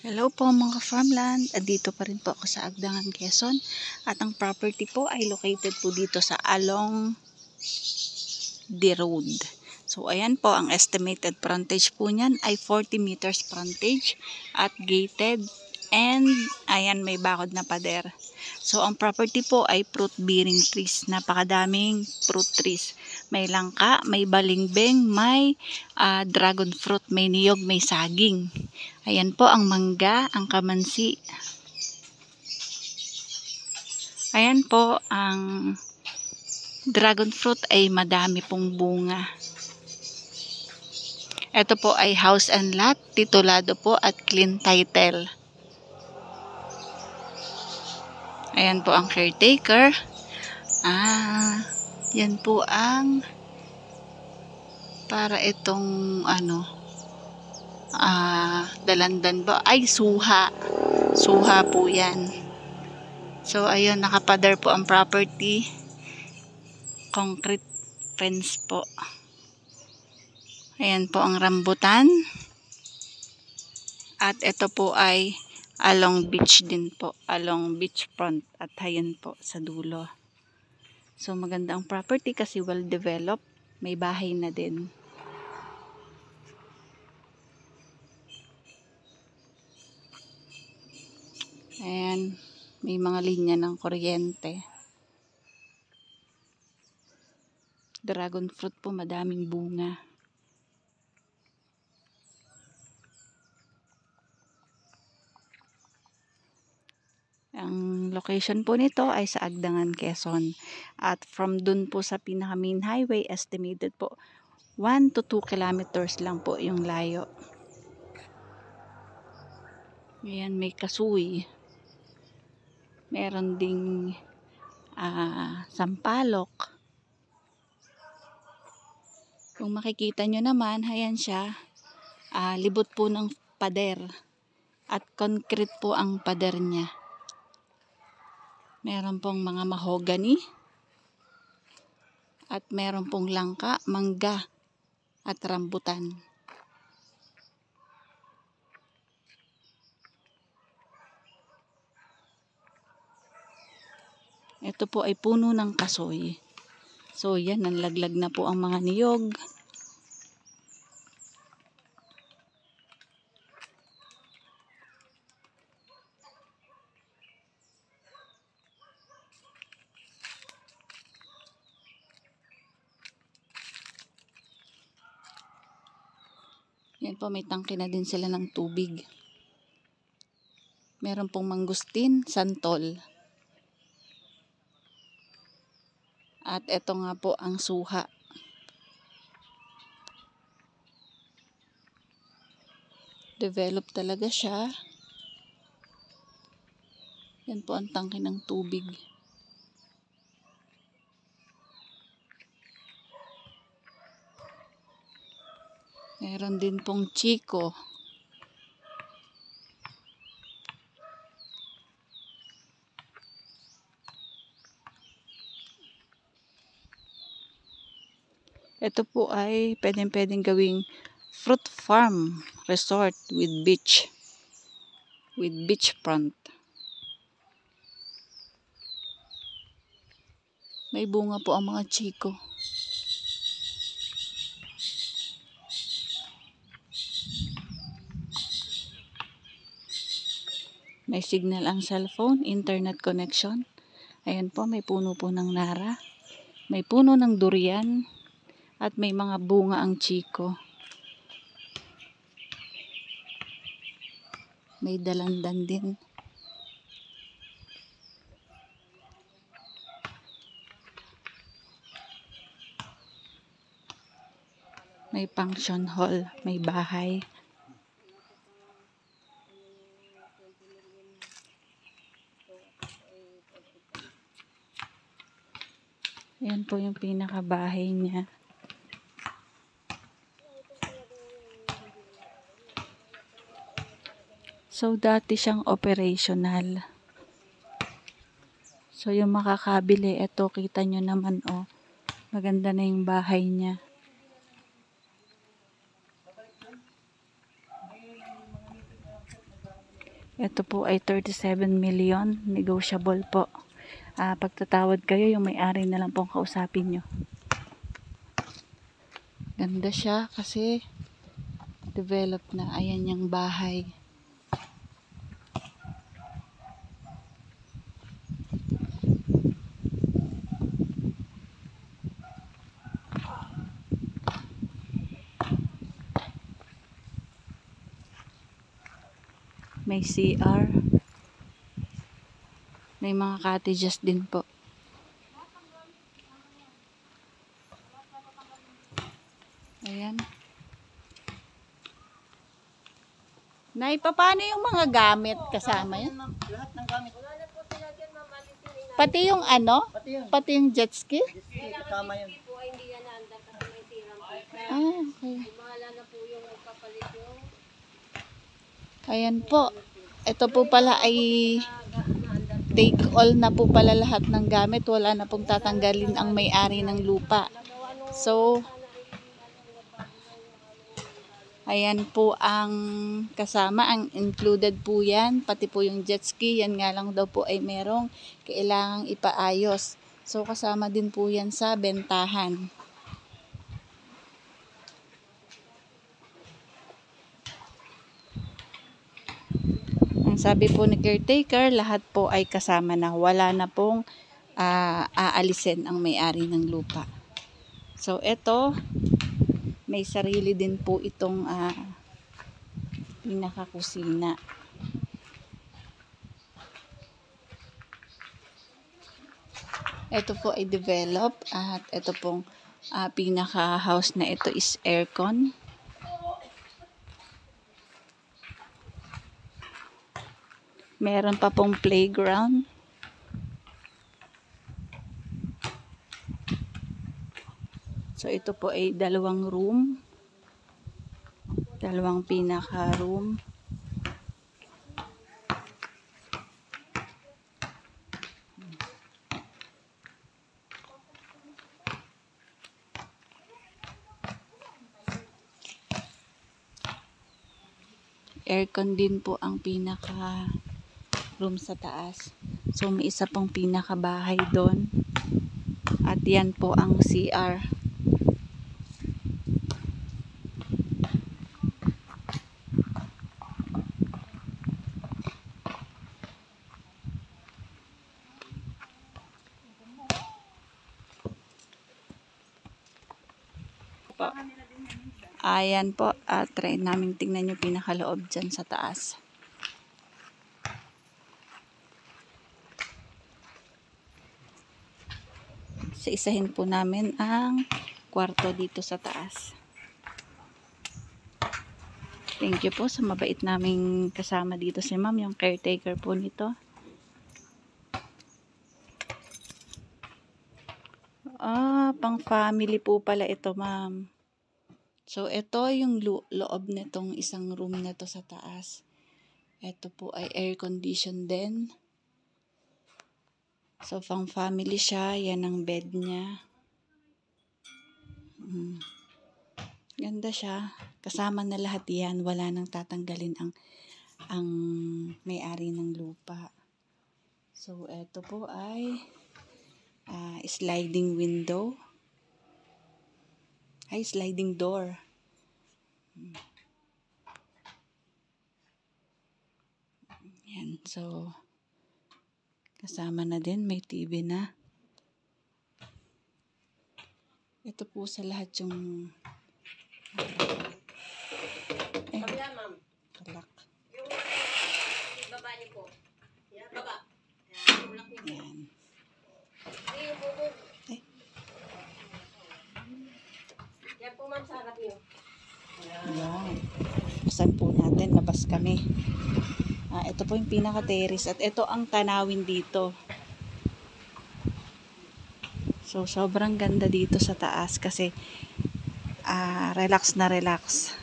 Hello po mga farmland, andito pa rin po ako sa Agdangan, Quezon at ang property po ay located po dito sa Along the Road. So ayan po, ang estimated frontage po niyan ay 40 meters frontage at gated, and ayan, may bakod na pader. So ang property po ay fruit bearing trees, napakadaming fruit trees. May langka, may balimbing, may dragon fruit, may niyog, may saging. Ayan po ang mangga, ang kamansi. Ayan po ang dragon fruit ay madami pong bunga. Ito po ay house and lot, titulado po at clean title. Ayan po ang caretaker. Yan po ang para itong dalandan ba? Ay, suha. Suha po yan. So, ayun, nakapader po ang property. Concrete fence po. Ayan po ang rambutan. At ito po ay along beach din po. Along beach front. At ayan po sa dulo. So, maganda ang property kasi well developed. May bahay na din. Ayan. May mga linya ng kuryente. Dragon fruit po, madaming bunga. Ang location po nito ay sa Agdangan, Quezon. At from dun po sa pinaka main highway, estimated po 1 to 2 kilometers lang po yung layo. Ayan, may kasuy. Meron ding sampalok. Kung makikita nyo naman, ayan siya. Libot po ng pader. At concrete po ang pader niya. Meron pong mga mahogany. At meron pong langka, mangga, at rambutan. Ito po ay puno ng kasoy. So yan, nanlaglag na po ang mga niyog. Yan po, may tangke na din sila ng tubig. Meron pong mangustin, santol. At ito nga po ang suha. Develop talaga siya. Yan po ang tangke ng tubig. Meron din pong chiko. Ito po ay pwedeng gawing fruit farm resort with beach. With beachfront. May bunga po ang mga chiko. May signal ang cellphone, internet connection. Ayan po, may puno po ng nara. May puno ng durian. At may mga bunga ang chiko. May dalandan din. May function hall, may bahay. Ayan po yung pinakabahay niya. So, dati siyang operational. So, yung makakabili, eto, kita nyo naman, oh. Maganda na yung bahay niya. Ito po ay 37 million. Negotiable po. Pagtatawad kayo, yung may-ari na lang pong kausapin nyo. Ganda siya kasi develop na. Ayan yung bahay. May CR. May mga cottages din po. Ayan. Nay, paano yung mga gamit kasama yun? Lahat ng gamit. Pati yung ano? Pati yung jet ski? Kasama yun. Okay. Ayan po. Ito po pala ay take all na po pala lahat ng gamit. Wala na pong tatanggalin ang may-ari ng lupa. So, ayan po ang kasama. Ang included po yan. Pati po yung jet ski. Yan nga lang daw po ay merong kailangang ipaayos. So, kasama din po yan sa bentahan. Ang sabi po ni caretaker, lahat po ay kasama na. Wala na pong aalisin ang may-ari ng lupa. So, ito, may sarili din po itong pinakakusina. Ito po ay develop at ito pong pinaka-house na ito is aircon. Meron pa pong playground. So, ito po ay dalawang room. Dalawang pinaka-room. Aircon din po ang pinaka-room sa taas. So, may isa pong pinaka-bahay doon. At yan po ang CR. Ayan po, try namin tingnan yung pinakaloob dyan sa taas. Isa-isahin po namin ang kwarto dito sa taas. Thank you po sa mabait naming kasama dito si ma'am, yung caretaker po nito. Pang family po pala ito, ma'am. So, ito yung loob nitong isang room na to sa taas. Ito po ay air condition din. So, pang family siya. Yan ang bed niya. Ganda siya. Kasama na lahat yan. Wala nang tatanggalin ang may-ari ng lupa. So, ito po ay sliding window. Ay, sliding door. Yan. So, kasama na din. May TV na. Ito po sa lahat yung kalak. Yung baba niyo po. Yan, baba. Yan. Yan po, ma'am, sa harap niyo. Yan. Buksan po natin. Labas kami. Ito po yung pinaka-terrace. At ito ang tanawin dito. So, sobrang ganda dito sa taas kasi relax na relax.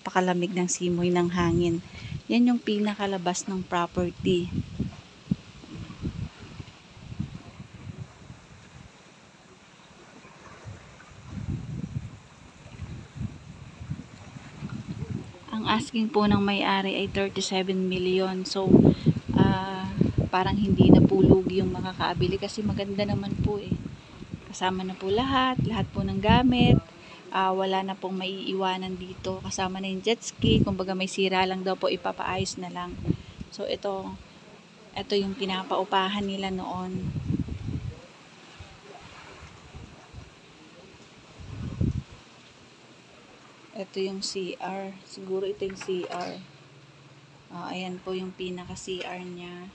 Pakalamig ng simoy ng hangin. Yan yung pinakalabas ng property. Ang Ang asking po ng may-ari ay 37 million. So, parang hindi na po lugi yung makakabili kasi maganda naman po eh. Kasama na po lahat po ng gamit. Wala na pong maiiwanan dito. Kasama na yung jet ski. Kumbaga may sira lang daw po, ipapaayos na lang. So, ito yung pinapaupahan nila noon. Ito yung CR. Siguro ito yung CR. Ayan po yung pinaka-CR niya.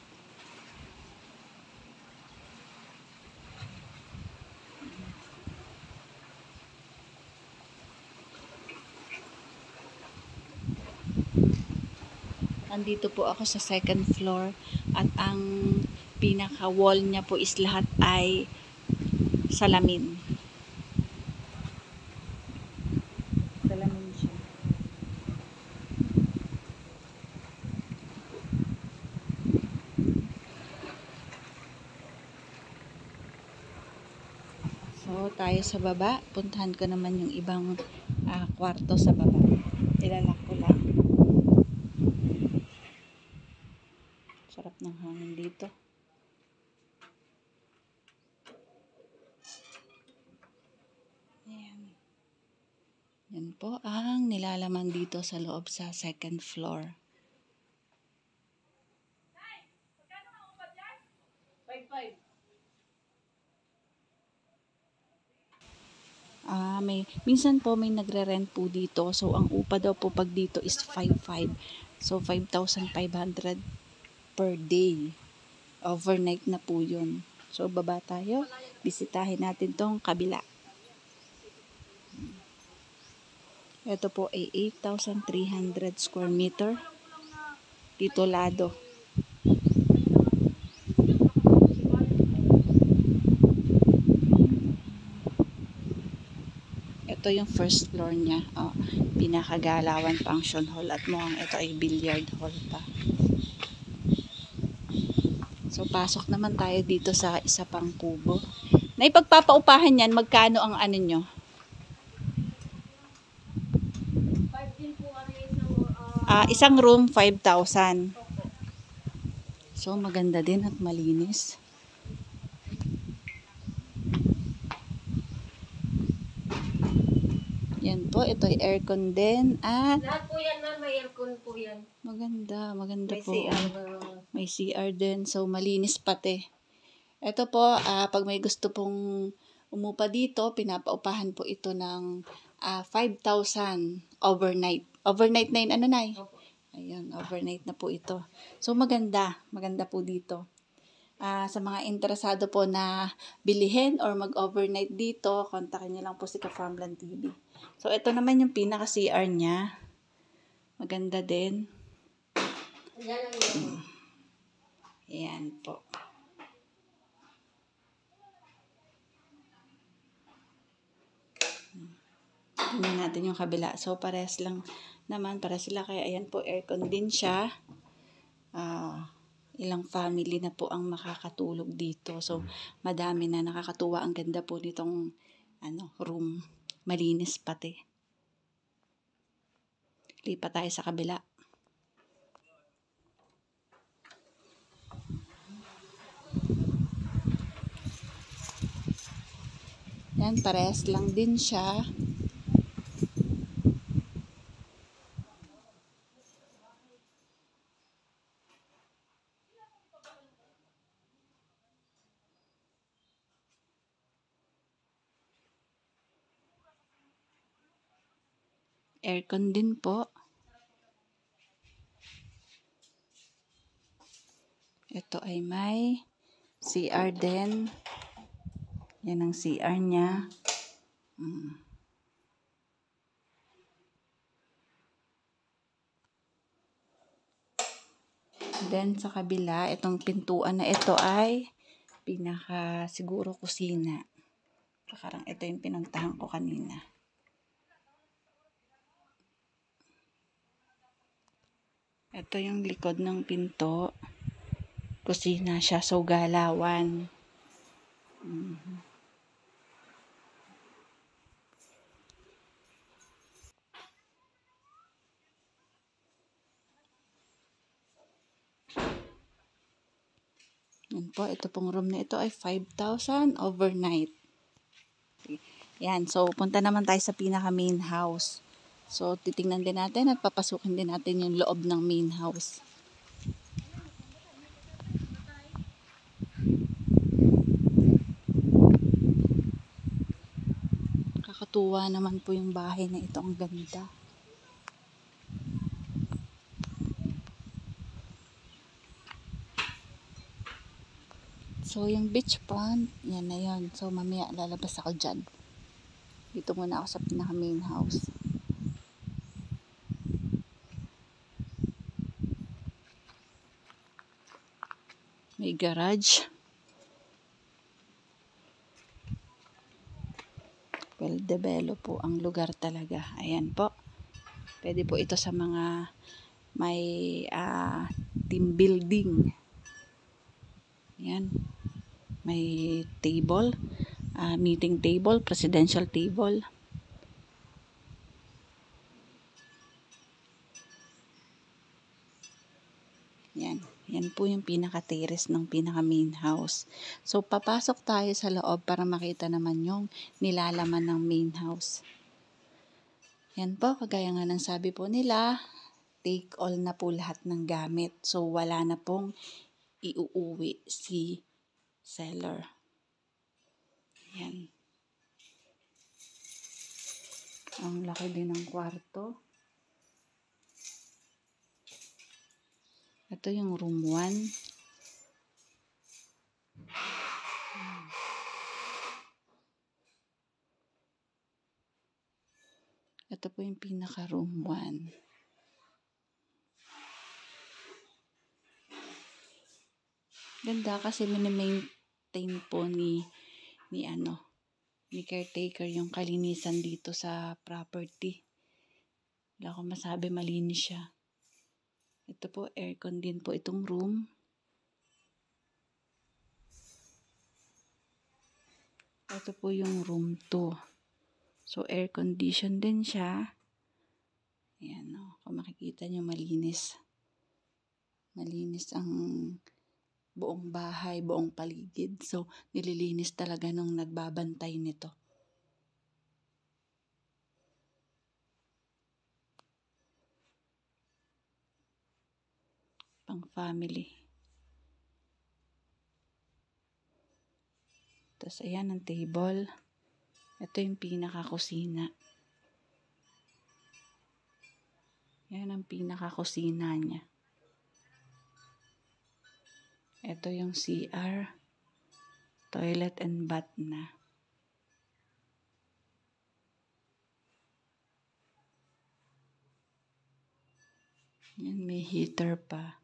Andito po ako sa second floor at ang pinaka-wall niya po is lahat ay salamin. Salamin siya. So, tayo sa baba. Puntahan ko naman yung ibang kwarto sa baba. Ilalak ko lang. Sarap ng hangin dito. Ayan. Yan po ang nilalaman dito sa loob sa second floor. 5-5. Minsan po may nagre-rent po dito. So, ang upa daw po pag dito is 5,500. So, 5,500 per day. Overnight na po yun. So, baba tayo. Bisitahin natin tong kabila. Ito po ay 8,300 square meter. Titulado. Ito yung first floor niya. Pinakagalawan function hall at mukhang ito ay billiard hall pa. So, pasok naman tayo dito sa isa pang kubo. Na ipagpapaupahan yan, magkano ang ano nyo? 5 din po kami isang Isang room, 5,000. So, maganda din at malinis. Yan po, ito ay aircon din at lahat po yan na may aircon po yan. maganda May po. CR. May CR din, so malinis pati. Ito po, pag may gusto pong umupa dito, pinapaupahan po ito ng 5,000 overnight. Overnight na yun, ano na eh? Ayan, overnight na po ito. So maganda po dito. Sa mga interesado po na bilihin or mag-overnight dito, kontakin niyo lang po si Ka-Farmland TV. So ito naman yung pinaka-CR niya. Maganda din. Yan lang yun. Ayan po. Tingnan natin yung kabila. So, parehas lang naman. Para sila. Kaya ayan po, aircon din siya. Ilang family na po ang makakatulog dito. So, madami na, nakakatuwa. Ang ganda po nitong room. Malinis pati. Lipat tayo sa kabila. Yan, parehas lang din siya. Aircon din po. Ito ay may CR din. Yan ang CR niya. Then sa kabila, itong pintuan na ito ay pinaka siguro kusina. Parang ito yung pinuntahan ko kanina. Ito yung likod ng pinto. Kusina siya, so galawan. Yan po, ito pong room na ito ay 5,000 overnight. Yan, so punta naman tayo sa pinaka main house. So titingnan din natin at papasukin din natin yung loob ng main house. Kakatuwa naman po yung bahay na ito, ang ganda. So, yung beach front, yan na yun. So, mamaya lalabas ako dyan. Dito muna ako sa pinaka main house. May garage. Well develop po ang lugar talaga. Ayan po. Pwede po ito sa mga may team building. Ayan. May table, meeting table, presidential table. Yan. Yan po yung pinaka-terrace ng pinaka-main house. So, papasok tayo sa loob para makita naman yung nilalaman ng main house. Yan po, kagaya nga ng sabi po nila, take all na po lahat ng gamit. So, wala na pong iuuwi si seller. Yan. Ang laki din ng kwarto. Ito yung room 1. Ito po yung pinaka room 1. Ganda kasi mini-maintain po ni caretaker yung kalinisan dito sa property. Wala akong masabi, malinis siya. Ito po, aircon din po itong room. Ito po yung room 2. So, air condition din siya. Ayan, no? Kung makikita nyo, malinis. Malinis ang buong bahay, buong paligid. So, nililinis talaga nung nagbabantay nito. Pang family. Tapos, ayan ang table. Ito yung pinaka-kusina. Ayan ang pinaka-kusina niya. Ito yung CR. Toilet and bath na. Yan, may heater pa.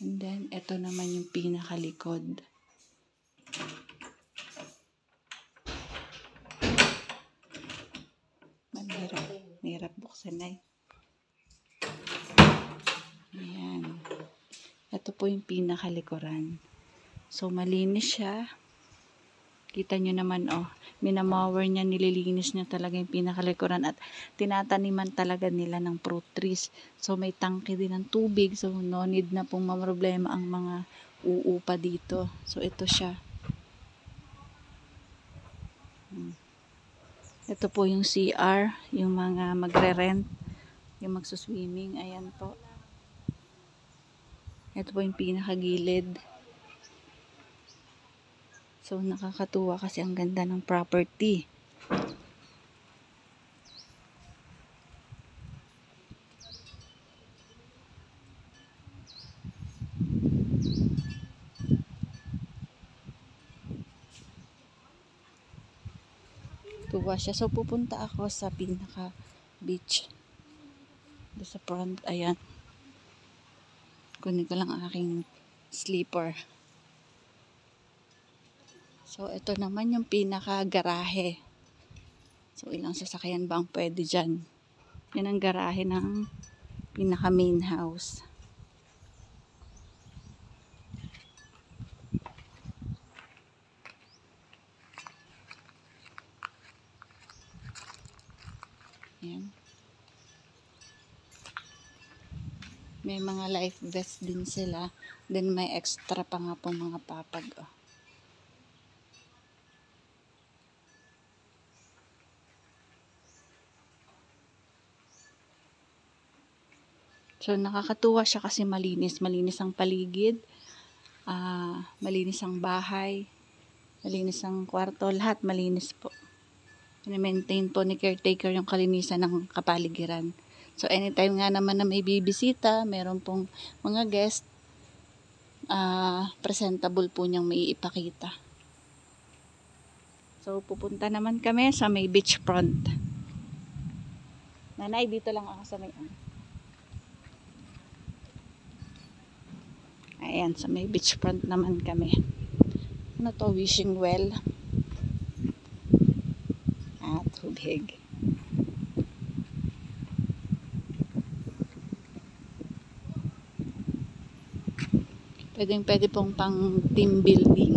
And then, ito naman yung pinakalikod. Mahirap buksan na. Ayan. Ito po yung pinakalikuran. So, malinis siya. Kita nyo naman, minamower niya, nililinis niya talaga yung pinakalikuran at tinataniman talaga nila ng fruit trees. So, may tangke din ng tubig. So, no need na pong mamroblema ang mga uupa dito. So, ito siya. Ito po yung CR, yung mga magre-rent, yung magsuswimming. Ayan po. Ito po yung pinakagilid. So, nakakatuwa kasi ang ganda ng property. Tuwa siya. So, pupunta ako sa pinaka-beach. Doon sa front, ayan. Kunin ko lang ang aking sleeper. So, ito naman yung pinaka-garahe. So, ilang sasakyan ba ang pwede dyan? Yan ang garahe ng pinaka-main house. Ayan. May mga life vest din sila. Then may extra pa nga po mga papag. Oh. So nakakatuwa siya kasi malinis. Malinis ang paligid. Malinis ang bahay. Malinis ang kwarto. Lahat malinis po. Maintain po ni caretaker yung kalinisan ng kapaligiran. So anytime nga naman na may bibisita, meron pong mga guest, presentable po niyang maiipakita. So pupunta naman kami sa may beachfront. Nanay, dito lang ako sa may Ayan, sa may beachfront naman kami. Ano to? Wishing well. Tubig. Pwede pong pang team building.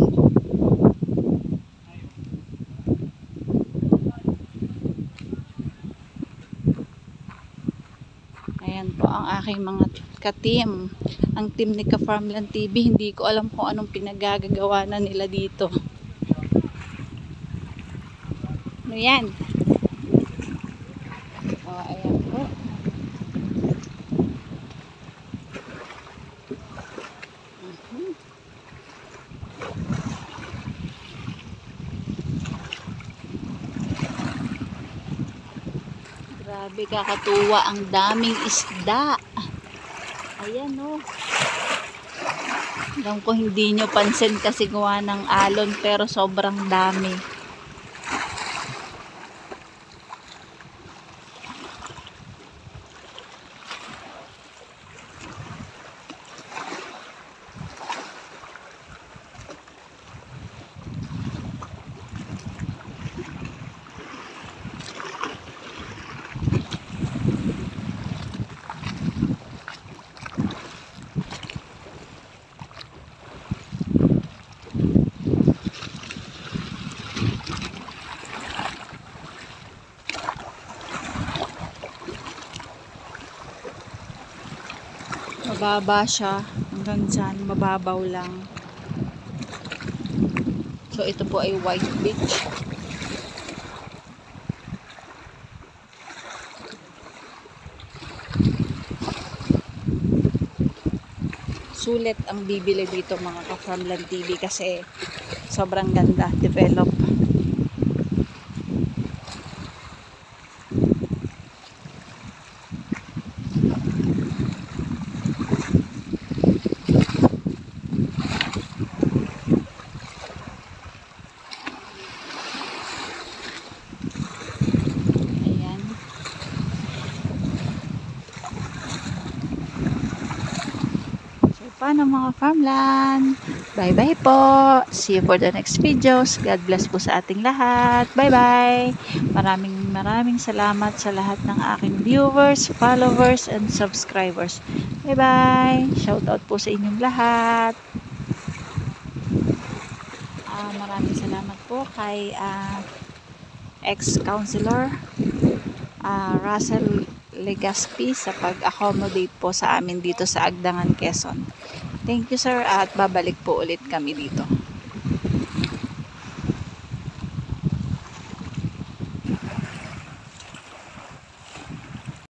Ayan po ang aking mga ka-team. Ang team ni Ka-Farmland TV, hindi ko alam kung anong pinagagagawa na nila dito. Ano yan? Ayan po. Grabe, kakatuwa. Ang daming isda. Ayan o. Alam ko hindi nyo pansin kasi gawa ng alon, pero sobrang dami. Mababa siya hanggang dyan, mababaw lang. So ito po ay White Beach. Sulit ang bibili dito mga Ka-Farmland TV kasi sobrang ganda, develop. Paano mga farmland? Bye-bye po. See you for the next videos. God bless po sa ating lahat. Bye-bye. Maraming salamat sa lahat ng aking viewers, followers, and subscribers. Bye-bye. Shoutout po sa inyong lahat. Maraming salamat po kay ex-councilor Russell Legaspi sa pag-accommodate po sa amin dito sa Agdangan, Quezon. Thank you sir at babalik po ulit kami dito.